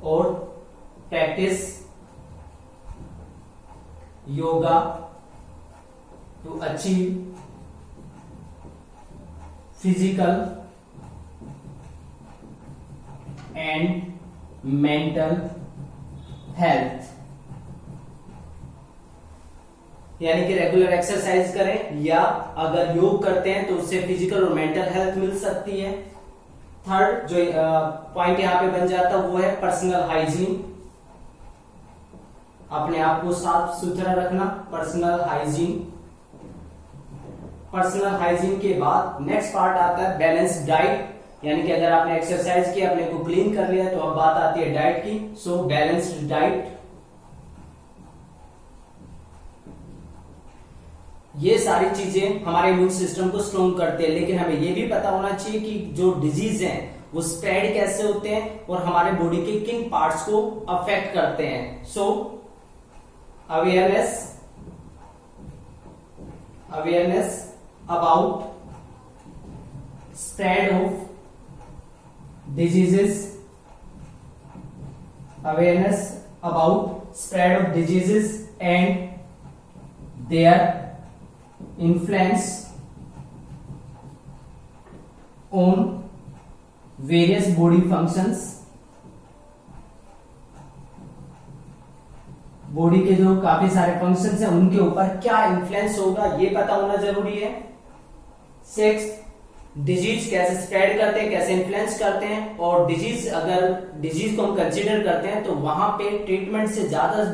और practice yoga to achieve physical and mental health। यानी कि रेगुलर एक्सरसाइज करें या अगर योग करते हैं तो उससे फिजिकल और मेंटल हेल्थ मिल सकती है। थर्ड जो पॉइंट यहां पे बन जाता है वो है पर्सनल हाइजीन, अपने आप को साफ सुथरा रखना, पर्सनल हाइजीन। पर्सनल हाइजीन के बाद नेक्स्ट पार्ट आता है बैलेंस डाइट, यानी कि अगर आपने एक्सरसाइज किया, अपने को क्लीन कर लिया, तो अब बात आती है डाइट की। सो बैलेंस्ड डाइट, ये सारी चीजें हमारे इम्यून सिस्टम को स्ट्रॉन्ग करते हैं, लेकिन हमें ये भी पता होना चाहिए कि जो डिजीज हैं वो स्प्रेड कैसे होते हैं और हमारे बॉडी के किन पार्ट्स को अफेक्ट करते हैं। So awareness about spread of diseases, awareness about spread of diseases and their influence on various body functions। Body के जो काफी सारे फंक्शंस हैं उनके ऊपर क्या इन्फ्लुएंस होगा ये पता होना जरूरी है। सिक्स, डिजीज कैसे स्प्रेड करते हैं, कैसे इन्फ्लुएंस करते हैं, और डिजीज अगर डिजीज को हम कंसीडर करते हैं तो वहां पे ट्रीटमेंट से ज्यादा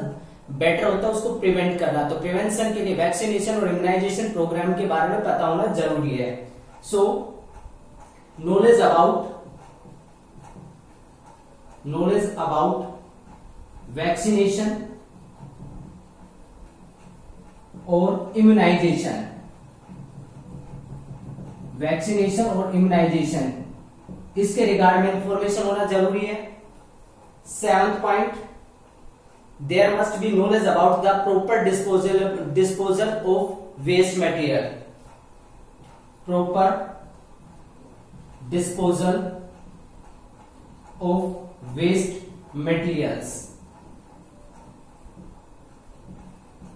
बेटर होता है उसको प्रिवेंट करना। तो प्रिवेंशन के लिए वैक्सीनेशन और इम्यूनाइजेशन प्रोग्राम के बारे में पता होना जरूरी है। सो नॉलेज अबाउट वैक्सीनेशन और इम्यूनाइजेशन, वैक्सीनेशन और इम्यूनाइजेशन, इसके रिगार्ड में इंफॉर्मेशन होना जरूरी है। Seventh point, there must be knowledge about the proper disposal of waste material, proper disposal of waste materials,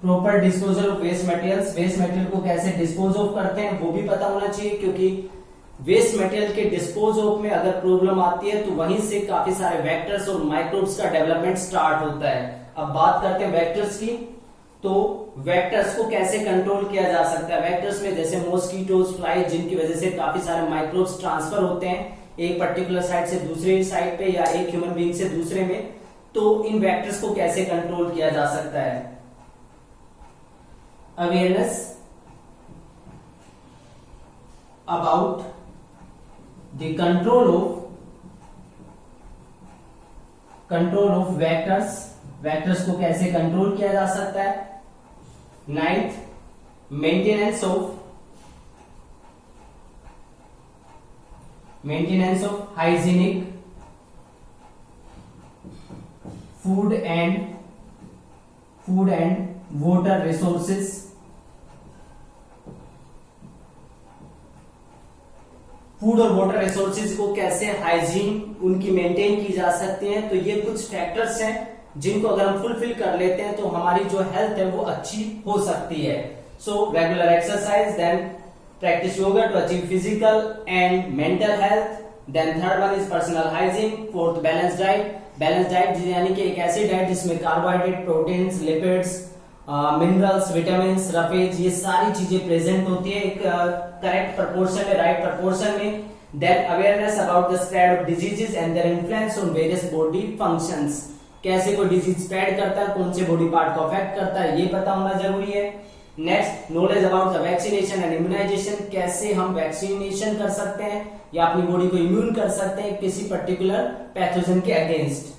proper disposal of waste materials, waste material को कैसे dispose of करते हैं वो भी पता होना चाहिए, क्योंकि वेस्ट मटेरियल के डिस्पोज ऑफ में अगर प्रॉब्लम आती है तो वहीं से काफी सारे वेक्टर्स और माइक्रोब्स का डेवलपमेंट स्टार्ट होता है। अब बात करते हैं वेक्टर्स की, तो वेक्टर्स को कैसे कंट्रोल किया जा सकता है। वेक्टर्स में जैसे मॉस्किटोज, फ्लाइज, जिनकी वजह से काफी सारे माइक्रोब्स ट्रांसफर होते हैं एक पर्टिकुलर साइड से दूसरे साइड पे या एक ह्यूमन बीइंग से दूसरे में, तो इन वेक्टर्स को कैसे कंट्रोल किया जा सकता है। Awareness about the control of vectors को कैसे कंट्रोल किया जा सकता है। Ninth, maintenance of hygienic food and water resources, food और वाटर रिसोर्सेज को कैसे हाइजीन उनकी मेंटेन की जा सकती है। तो ये कुछ फैक्टर्स हैं जिनको अगर हम फुलफिल कर लेते हैं तो हमारी जो हेल्थ है वो अच्छी हो सकती है। So regular exercise, then practice yoga to achieve physical and mental health, then third one is personal hygiene, fourth balance diet. Balance diet यानी कि एक ऐसी डाइट जिसमें carbohydrate, proteins, lipids, minerals, vitamin, roughage, ये सारी चीजें प्रेजेंट होती है एक करेक्ट प्रपोर्शन में, राइट प्रपोर्शन में। Then awareness about the spread of diseases and their influence on various body functions, कैसे कोई डिजीज स्प्रेड करता है, कौन से बॉडी पार्ट को अफेक्ट करता है, ये पता होना जरूरी है। Next, knowledge about the vaccination and immunization, कैसे हम वैक्सीनेशन कर सकते हैं या अपनी बॉडी को इम्यून कर सकते हैं किसी पर्टिकुलर पैथोजन के अगेंस्ट।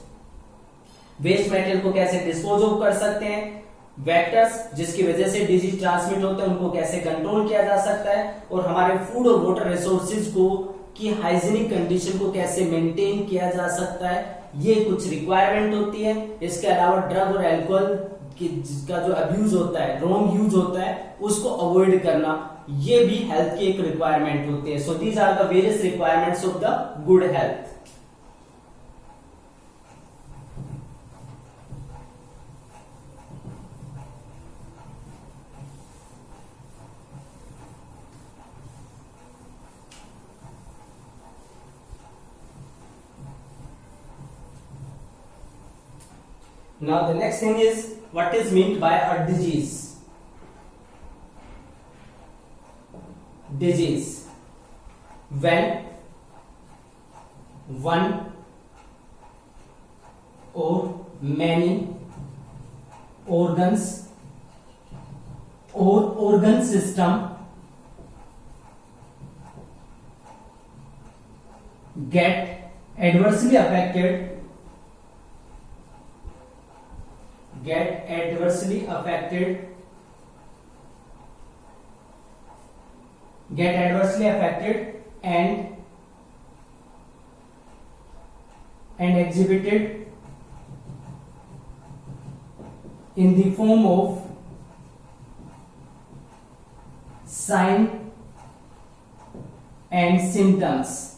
वेस्ट मटेरियल को कैसे डिस्पोज ऑफ कर सकते हैं। वेक्टर्स जिसकी वजह से डिजीज ट्रांसमिट होते हैं उनको कैसे कंट्रोल किया जा सकता है, और हमारे फूड और वाटर रिसोर्सेज को की हाइजीनिक कंडीशन को कैसे मेंटेन किया जा सकता है, ये कुछ रिक्वायरमेंट होती है। इसके अलावा ड्रग और एल्कोहल का जो अब्यूज होता है, रॉन्ग यूज होता है, उसको अवॉइड करना, ये भी हेल्थ की एक रिक्वायरमेंट होती है। So these are the various requirements of the good health. Now the next thing is what is meant by a disease. Disease, when one or many organs or organ system get adversely affected and exhibited in the form of sign and symptoms,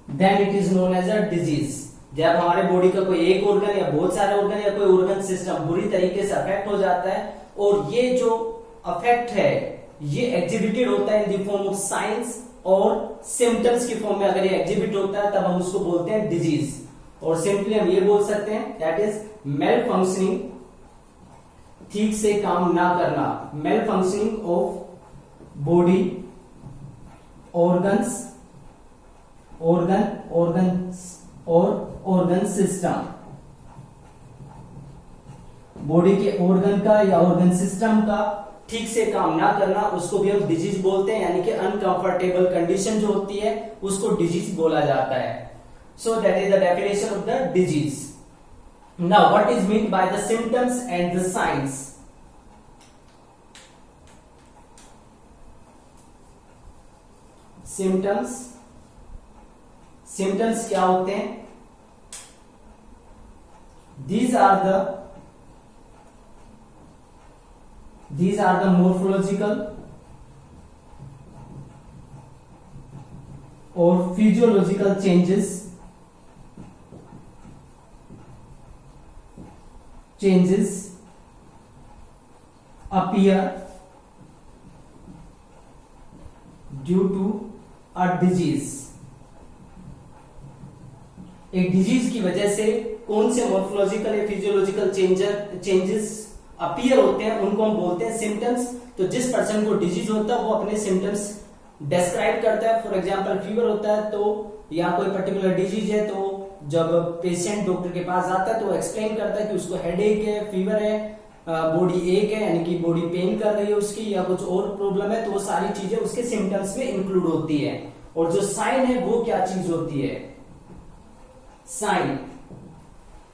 then it is known as a disease. जब हमारे body का कोई एक organ या बहुत सारे organ या कोई ऑर्गन सिस्टम बुरी तरीके से अफेक्ट हो जाता है और ये जो अफेक्ट है ये एग्जिबिटेड होता है in the form of science और सिम्टम्स की फॉर्म में अगर ये एग्जिबिट होता है तब हम उसको बोलते हैं डिजीज। और सिंपली हम ये बोल सकते हैं दैट इज मेल फंक्शनिंग, ठीक से काम ना करना, malfunctioning of body organs organ system, body के ऑर्गन का या ऑर्गन सिस्टम का ठीक से काम ना करना उसको भी हम डिजीज बोलते हैं, यानी कि अनकंफर्टेबल कंडीशन जो होती है उसको डिजीज बोला जाता है। So that is the definition of the disease. Now what is mean by the symptoms and the science. Symptoms क्या होते हैं? These are the morphological or physiological changes appear due to a disease। एक disease की वजह से कौन से morphological या फिजियोलॉजिकल चेंजेस अपीयर होते हैं उनको हम बोलते हैं सिम्टम्स। तो जिस पर्सन को डिजीज होता है वो अपने सिम्टम्स डिस्क्राइब करता है। फॉर एग्जांपल फीवर होता है तो या कोई पर्टिकुलर डिजीज है तो जब पेशेंट डॉक्टर के पास जाता है तो वो एक्सप्लेन करता है कि उसको हेडेक है, फीवर है, बॉडी एक है यानी कि बॉडी पेन कर रही है उसकी, या कुछ और प्रॉब्लम है, तो वो सारी चीजें उसके सिम्टम्स में इंक्लूड होती है। और जो साइन है वो क्या चीज होती है?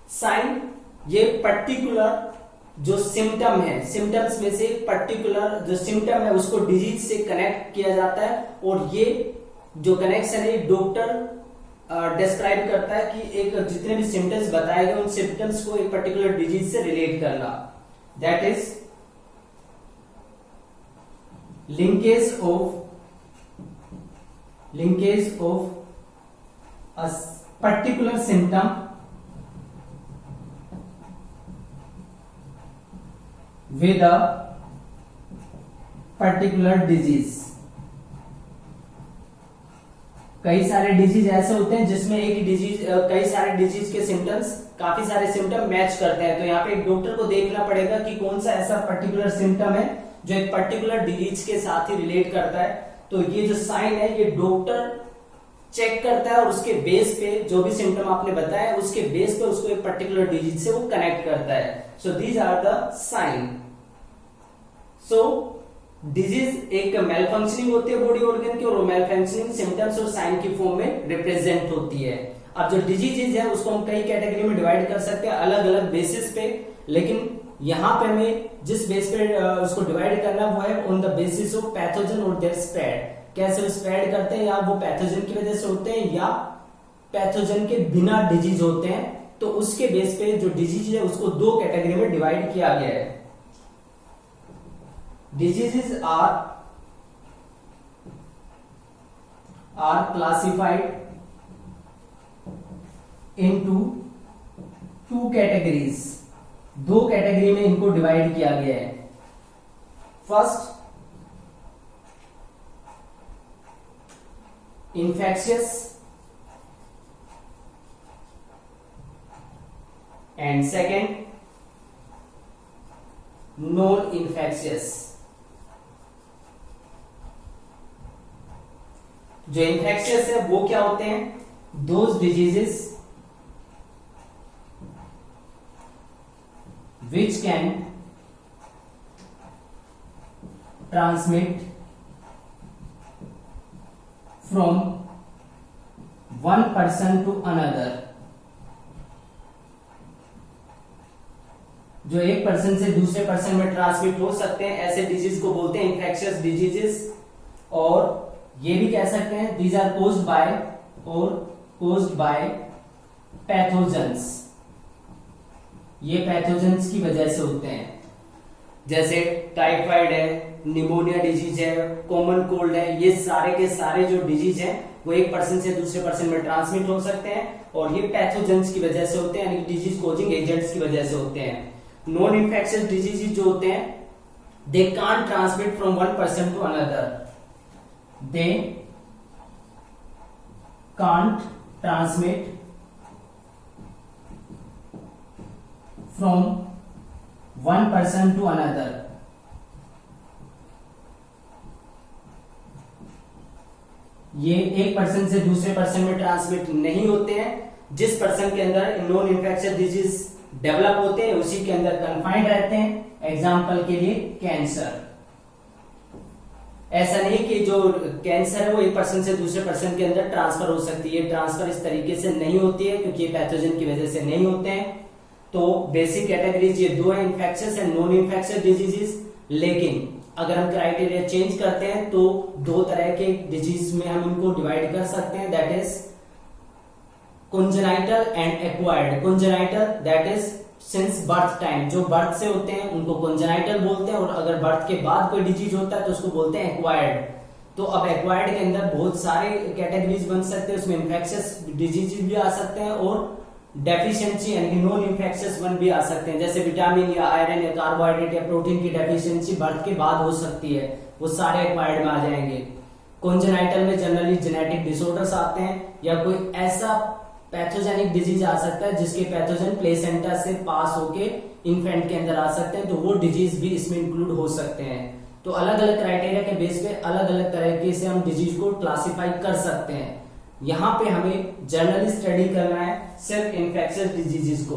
साइन ये पर्टिकुलर जो सिम्टम है, सिम्टम्स में से पर्टिकुलर जो सिम्टम है उसको डिजीज से कनेक्ट किया जाता है और ये जो कनेक्शन है डॉक्टर डिस्क्राइब करता है कि एक जितने भी सिम्टम्स बताए गए उन सिम्टम्स को एक पर्टिकुलर डिजीज से रिलेट करना। That is linkage of a particular symptom with a particular disease। कई सारे डिजीज ऐसे होते हैं जिसमें एक डिजीज कई सारे डिजीज के सिम्टम्स काफी सारे सिम्टम मैच करते हैं। तो यहाँ पे एक डॉक्टर को देखना पड़ेगा कि कौन सा ऐसा पर्टिकुलर सिम्टम है जो एक पर्टिकुलर डिजीज के साथ ही रिलेट करता है। तो ये जो साइन है ये डॉक्टर चेक करता है और उसके बेस पे जो भी सिम्टम आपने बताया उसके बेस पे उसको एक पर्टिकुलर डिजीज से वो कनेक्ट करता है। So these are the sign. So disease एक मेल फंक्शनिंग होती है बॉडी ऑर्गन की और मेल फंक्शनिंग सिम्टम्स और साइन की फॉर्म में रिप्रेजेंट होती है। अब जो डिजीजेज है उसको हम कई कैटेगरी में डिवाइड कर सकते हैं अलग अलग बेसिस पे, लेकिन यहाँ पे हमें जिस बेस पे उसको डिवाइड करना वो है on the basis of pathogen और देयर स्प्रेड। कैसे स्प्रेड करते हैं, या वो पैथोजन की वजह से होते हैं या पैथोजन के बिना डिजीज होते हैं। तो उसके बेस पे जो डिजीज है उसको दो कैटेगरी में डिवाइड किया गया है। Diseases are classified into two categories. दो कैटेगरी में इनको डिवाइड किया गया है। First infectious and second non infectious. जो इन्फेक्शियस है वो क्या होते हैं? Those diseases which can transmit from one person to another। जो एक पर्सन से दूसरे पर्सन में ट्रांसमिट हो सकते हैं, ऐसे डिजीज को बोलते हैं इन्फेक्शियस डिजीजेस। और ये भी कह सकते हैं these are caused by pathogens. ये पैथोजेंस की वजह से होते हैं, जैसे टाइफाइड है, निमोनिया डिजीज है, कॉमन कोल्ड है। ये सारे के सारे जो डिजीज हैं वो एक पर्सन से दूसरे पर्सन में ट्रांसमिट हो सकते हैं और ये पैथोजेंस की वजह से होते हैं, यानी डिजीज कोजिंग एजेंट्स की वजह से होते हैं। नॉन इन्फेक्शियस डिजीज जो होते हैं they can't transmit from one person to another. They can't transmit from one person to another। ये एक पर्सन से दूसरे पर्सन में ट्रांसमिट नहीं होते हैं। जिस पर्सन के अंदर नॉन इन्फेक्शियस डिजीज डेवलप होते हैं उसी के अंदर कन्फाइंड रहते हैं। एग्जाम्पल के लिए कैंसर। ऐसा नहीं कि जो कैंसर है वो एक पर्सन से दूसरे पर्सन के अंदर ट्रांसफर हो सकती है। ट्रांसफर इस तरीके से नहीं होती है क्योंकि ये पैथोजन की वजह से नहीं होते हैं। तो बेसिक कैटेगरीज ये दो है, infectious and non infectious diseases. लेकिन अगर हम क्राइटेरिया चेंज करते हैं तो दो तरह के डिजीज में हम इनको डिवाइड कर सकते हैं, that is congenital and acquired. Congenital that is since birth time, जो बर्थ से होते हैं उनको कोंजेनाइटल बोलते हैं, और अगर बर्थ के बाद कोई डिजीज होता है तो उसको बोलते हैं एक्वायर्ड। तो अब एक्वायर्ड के अंदर बहुत सारे कैटेगरीज बन सकते हैं, उसमें इन्फेक्शियस डिजीज भी आ सकते हैं और डेफिशिएंसी यानी नॉन इन्फेक्शियस वन भी आ सकते हैं, जैसे विटामिन या आयरन या कार्बोहाइड्रेट या प्रोटीन की डेफिशिएंसी बर्थ के बाद हो सकती है, वो सारे एक्वायर्ड में आ जाएंगे। कोंजेनाइटल में जनरली जेनेटिक डिसऑर्डर्स आते हैं या कोई ऐसा पैथोजेनिक डिजीज आ सकता है जिसके पैथोजन प्लेसेंटा से पास होके इन्फेंट के अंदर आ सकते हैं, तो वो डिजीज भी इसमें इंक्लूड हो सकते हैं। तो अलग अलग क्राइटेरिया के बेस पे अलग अलग तरीके से हम डिजीज को क्लासिफाई कर सकते हैं। यहां पे हमें जनरली स्टडी करना है सिर्फ इन्फेक्शियस डिजीजेस को।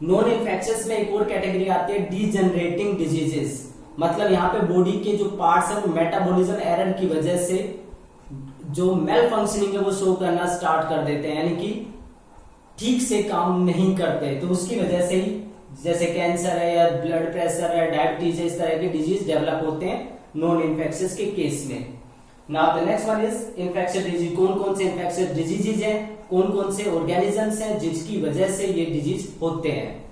नॉन इन्फेक्शियस में एक और कैटेगरी आती है डीजनरेटिंग डिजीजेस, मतलब यहाँ पे बॉडी के जो पार्ट्स हैं वो मेटाबॉलिज्म एरर की वजह से जो मेल फंक्शनिंग है वो शो करना स्टार्ट कर देते हैं, यानी कि ठीक से काम नहीं करते। तो उसकी वजह से ही जैसे कैंसर है या ब्लड प्रेशर है, डायबिटीज है, इस तरह के डिजीज डेवलप होते हैं नॉन इन्फेक्शियस के केस में। Now the next one is infectious disease. कौन कौन से इन्फेक्शियस डिजीजेज हैं, कौन कौन से ऑर्गेनिजम्स हैं जिसकी वजह से ये डिजीज होते हैं।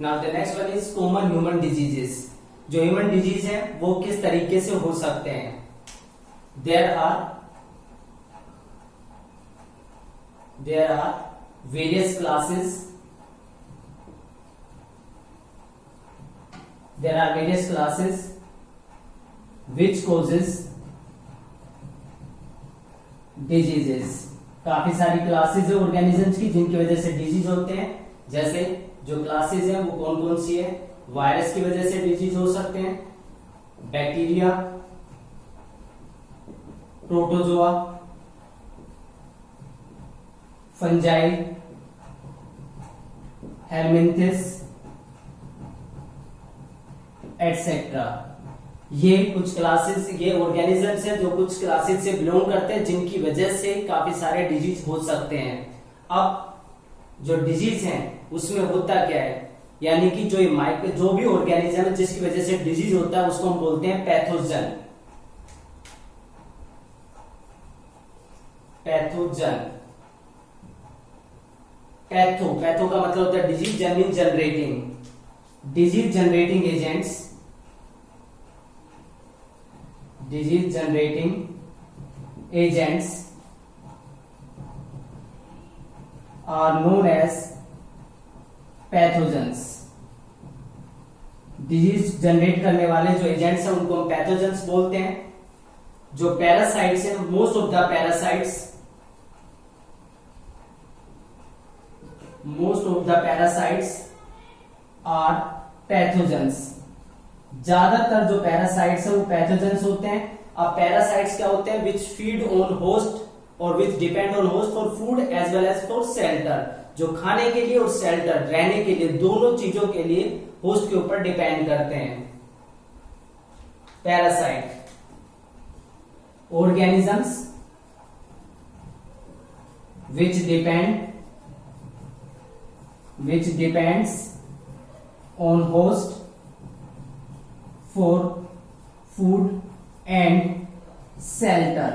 Now the next one is common human diseases. जो ह्यूमन डिजीज है वो किस तरीके से हो सकते हैं। There are various classes, there are various classes which causes diseases। काफी सारी क्लासेस है ऑर्गेनिजम्स की जिनकी वजह से डिजीज होते हैं। जैसे जो क्लासेस हैं वो कौन कौन सी है। वायरस की वजह से डिजीज हो सकते हैं, bacteria, protozoa, fungi, helminths etcetera. ये कुछ क्लासेस, ये ऑर्गेनिजम्स हैं जो कुछ क्लासेस से बिलोंग करते हैं जिनकी वजह से काफी सारे डिजीज हो सकते हैं। अब जो डिजीज हैं उसमें होता क्या है, यानी कि जो भी ऑर्गेनिज्म है जिसकी वजह से डिजीज होता है उसको हम बोलते हैं पैथोजन। पैथो का मतलब होता है disease generating agents. Disease generating agents are known as pathogens. Disease generate करने वाले जो एजेंट्स हैं उनको हम पैथोजेंस बोलते हैं। जो पैरासाइट्स हैं, most of the parasites most of the parasites are pathogens. ज्यादातर जो पैरासाइट्स है वो पैथोजेंस होते हैं। अब पैरासाइट्स क्या होते हैं? विच फीड ऑन होस्ट और which depend on host for food as well as for shelter. जो खाने के लिए और शेल्टर रहने के लिए, दोनों चीजों के लिए होस्ट के ऊपर डिपेंड करते हैं। Parasite organisms which depends on host for food and shelter।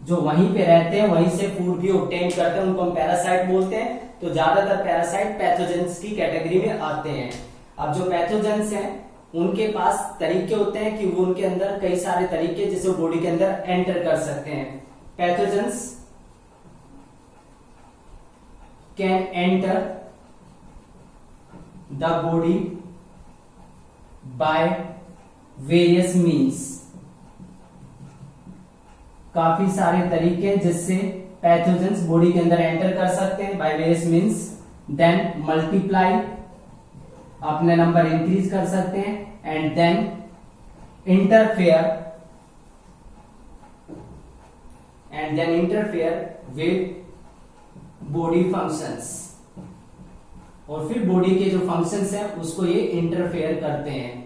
जो वहीं पे रहते हैं, वहीं से फूड भी ऑब्टेन करते हैं, उनको हम पैरासाइट बोलते हैं। तो ज्यादातर पैरासाइट पैथोजेंस की कैटेगरी में आते हैं। अब जो पैथोजेंस हैं उनके पास तरीके होते हैं कि वो उनके अंदर कई सारे तरीके जिसे बॉडी के अंदर एंटर कर सकते हैं। Pathogens can enter the body by various means. काफी सारे तरीके हैं जिससे पैथोजेंस बॉडी के अंदर एंटर कर सकते हैं by various means. Then multiply, अपने नंबर इंक्रीज कर सकते हैं। And then interfere with body functions. और फिर बॉडी के जो फंक्शंस हैं उसको ये इंटरफेयर करते हैं।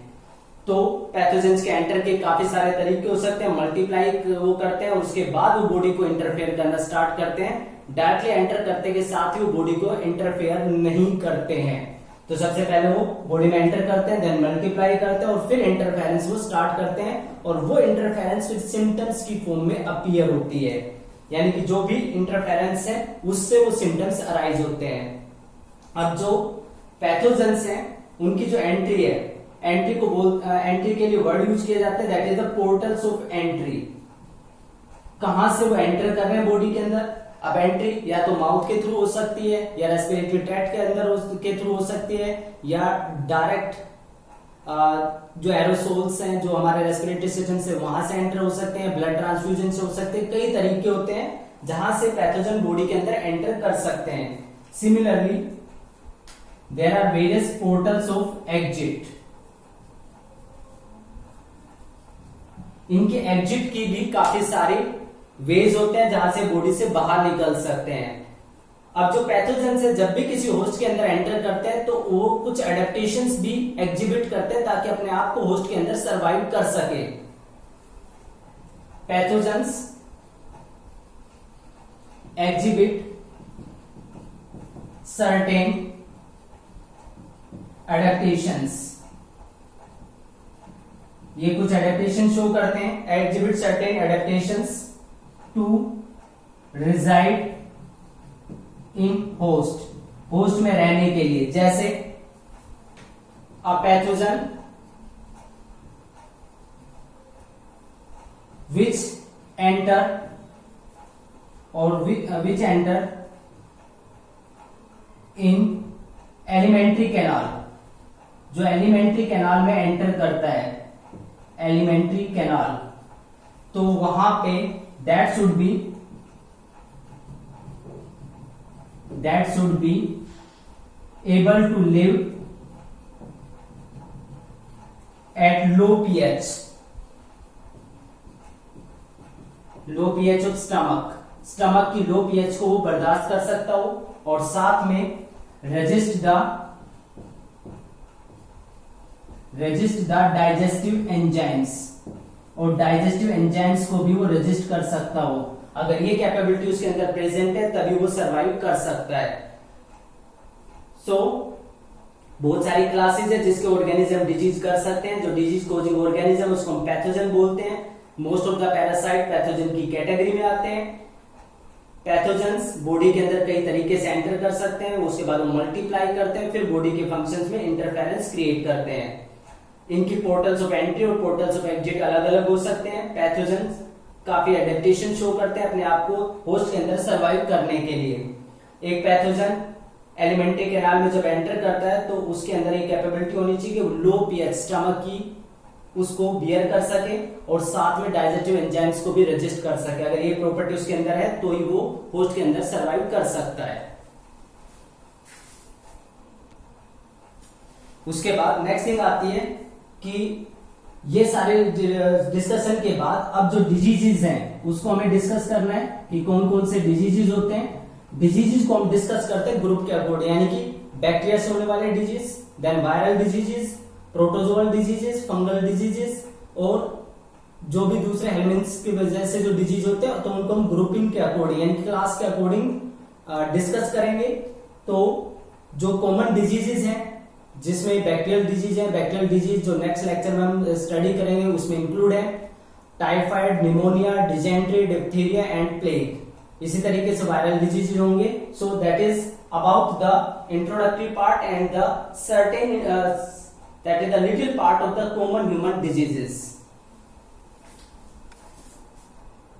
तो पैथोजेंस के एंटर के काफी सारे तरीके हो सकते हैं। मल्टीप्लाई वो करते हैं और उसके बाद वो बॉडी को इंटरफेयर करना स्टार्ट करते हैं। डायरेक्टली एंटर करते के साथ ही वो बॉडी को इंटरफेयर नहीं करते हैं। तो सबसे पहले वो बॉडी में एंटर करते हैं, देन मल्टीप्लाई करते हैं और फिर इंटरफेरेंस वो स्टार्ट करते हैं। और वो इंटरफेरेंस फिर सिम्टम्स की फॉर्म में अपीयर होती है, यानी कि जो भी इंटरफेरेंस है उससे वो सिम्टम्स अराइज होते हैं। अब जो पैथोजेंस हैं उनकी जो एंट्री है, एंट्री के लिए वर्ड यूज किया जाता है, that is the portals of entry. कहां से वो एंटर कर रहे हैं बॉडी के अंदर? अब एंट्री या तो माउथ के थ्रू हो सकती है, या रेस्पिरेटरी ट्रैक्ट के अंदर के थ्रू हो सकती है, या डायरेक्ट जो एरोसोल्स हैं जो हमारे रेस्पिरेटरी सिस्टम से वहां से एंटर हो सकते हैं, ब्लड ट्रांसफ्यूजन से हो सकते हैं। कई तरीके होते हैं जहां से पैथोजन बॉडी के अंदर एंटर कर सकते हैं। Similarly there are various portals of exit. इनके एग्जिट की भी काफी सारे वेज होते हैं जहां से बॉडी से बाहर निकल सकते हैं। अब जो पैथोजेंस है जब भी किसी होस्ट के अंदर एंटर करते हैं तो वो कुछ एडेप्टेशंस भी एग्जिबिट करते हैं ताकि अपने आप को होस्ट के अंदर सरवाइव कर सके। Pathogens exhibit certain adaptations. ये कुछ एडेप्टेशन शो करते हैं, exhibit certain adaptations to reside in host, host में रहने के लिए। जैसे अ पैथोजन विच एंटर और विच एंटर इन एलिमेंट्री कैनाल, जो एलिमेंट्री कैनाल में एंटर करता है, एलिमेंट्री कैनाल, तो वहां पे that should be able to live at low pH of stomach की लो pH को वो बर्दाश्त कर सकता हो, और साथ में resist the digestive enzymes, और डाइजेस्टिव एंजाइम्स को भी वो रेजिस्ट कर सकता हो। अगर ये कैपेबिलिटी उसके अंदर प्रेजेंट है तभी वो सरवाइव कर सकता है। बहुत सारी क्लासेस है जिसके ऑर्गेनिज्म डिजीज कर सकते हैं। जो डिजीज कोजिंग ऑर्गेनिज्म उसको हम पैथोजन बोलते हैं। Most of the parasite pathogen की कैटेगरी में आते हैं। पैथोजेंस बॉडी के अंदर कई तरीके से एंटर कर सकते हैं, उसके बाद वो मल्टीप्लाई करते हैं, फिर बॉडी के फंक्शंस में इंटरफेरेंस क्रिएट करते हैं। इनकी पोर्टल्स ऑफ एंट्री और पोर्टल्स ऑफ एग्जिट अलग अलग हो सकते हैं। पैथोजेंस काफी एडेप्टेशन शो करते हैं अपने आप को होस्ट के अंदर सरवाइव करने के लिए। एक पैथोजन एलिमेंट्री कैनाल में जब एंटर करता है तो उसके अंदर एक कैपेबिलिटी होनी चाहिए कि वो लो पीएच स्टमक की उसको बियर कर सके और साथ में डाइजेस्टिव एंजाइम्स को भी रजिस्ट कर सके। अगर ये प्रॉपर्टी उसके अंदर है तो ही वो होस्ट के अंदर सरवाइव कर सकता है। उसके बाद नेक्स्ट थिंग आती है कि ये सारे डिस्कशन के बाद अब जो डिजीजेज हैं उसको हमें डिस्कस करना है कि कौन कौन से डिजीजेज होते हैं। डिजीजेज को हम डिस्कस करते हैं ग्रुप के अकॉर्डिंग, यानी कि बैक्टीरिया से होने वाले disease, then viral diseases, protozoal diseases, fungal diseases, और जो भी दूसरे हेलमेंट्स की वजह से जो डिजीज होते हैं तो उनको हम ग्रुपिंग के अकॉर्डिंग यानी क्लास के अकॉर्डिंग डिस्कस करेंगे। तो जो कॉमन डिजीजेज हैं जिसमें बैक्टीरियल डिजीज है, बैक्टीरियल डिजीज जो नेक्स्ट लेक्चर में हम स्टडी करेंगे उसमें इंक्लूड है typhoid, pneumonia, dysentery, diphtheria and plague. इसी तरीके से वायरल डिजीज होंगे। So that is about the introductory part and the certain that is the little part of the common human diseases.